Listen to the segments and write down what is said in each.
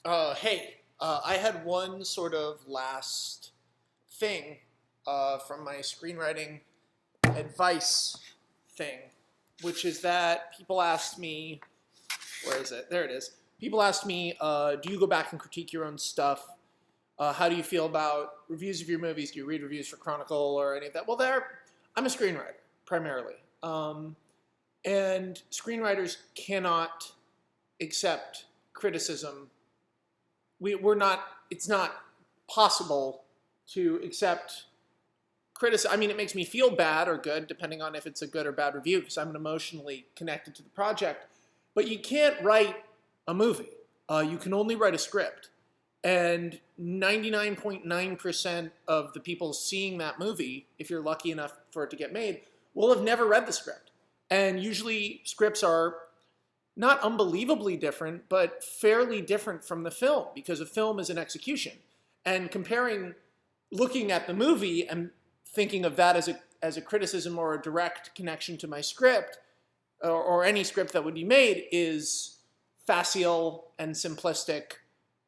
I had one sort of last thing from my screenwriting advice thing, which is that people asked me, where is it? There it is. People asked me, do you go back and critique your own stuff? How do you feel about reviews of your movies? Do you read reviews for Chronicle or any of that? Well, I'm a screenwriter, primarily. And screenwriters cannot accept criticism. It's not possible to accept criticism. I mean, it makes me feel bad or good, depending on if it's a good or bad review, because I'm emotionally connected to the project. But you can't write a movie. You can only write a script. And 99.9% of the people seeing that movie, if you're lucky enough for it to get made, will have never read the script. And usually scripts are not unbelievably different, but fairly different from the film, because a film is an execution. And looking at the movie and thinking of that as a criticism or a direct connection to my script, or any script that would be made, is facile and simplistic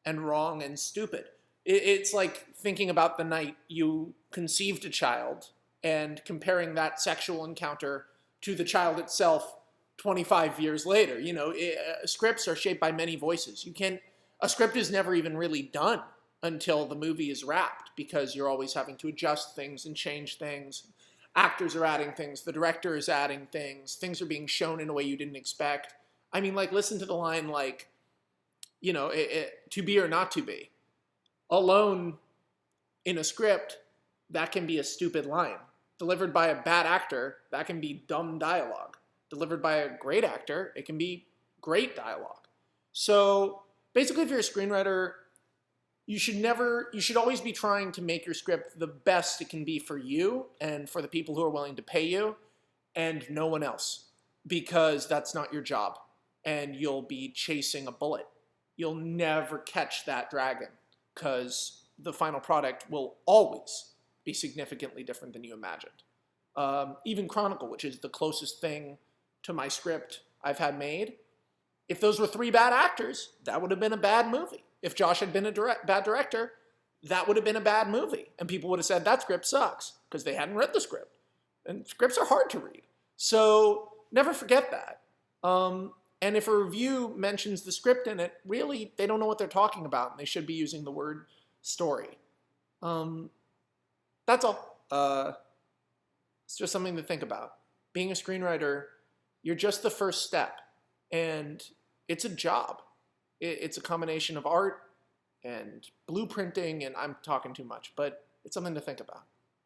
and wrong and stupid. It's like thinking about the night you conceived a child and comparing that sexual encounter to the child itself 25 years later. Scripts are shaped by many voices. A script is never even really done until the movie is wrapped, because you're always having to adjust things and change things. Actors are adding things, the director is adding things are being shown in a way you didn't expect. I mean, listen to the line, to be or not to be. Alone in a script, that can be a stupid line. Delivered by a bad actor, that can be dumb dialogue. Delivered by a great actor, it can be great dialogue. So basically, if you're a screenwriter, you should always be trying to make your script the best it can be for you and for the people who are willing to pay you, and no one else, because that's not your job, and you'll be chasing a bullet. You'll never catch that dragon, because the final product will always be significantly different than you imagined. Even Chronicle, which is the closest thing to my script I've had made, if those were three bad actors, that would have been a bad movie. If Josh had been a bad director, that would have been a bad movie. And people would have said, that script sucks, because they hadn't read the script. And scripts are hard to read. So never forget that. And if a review mentions the script in it, really, they don't know what they're talking about, and they should be using the word story. That's all. It's just something to think about. Being a screenwriter, you're just the first step, and it's a job. It's a combination of art and blueprinting, and I'm talking too much, but it's something to think about.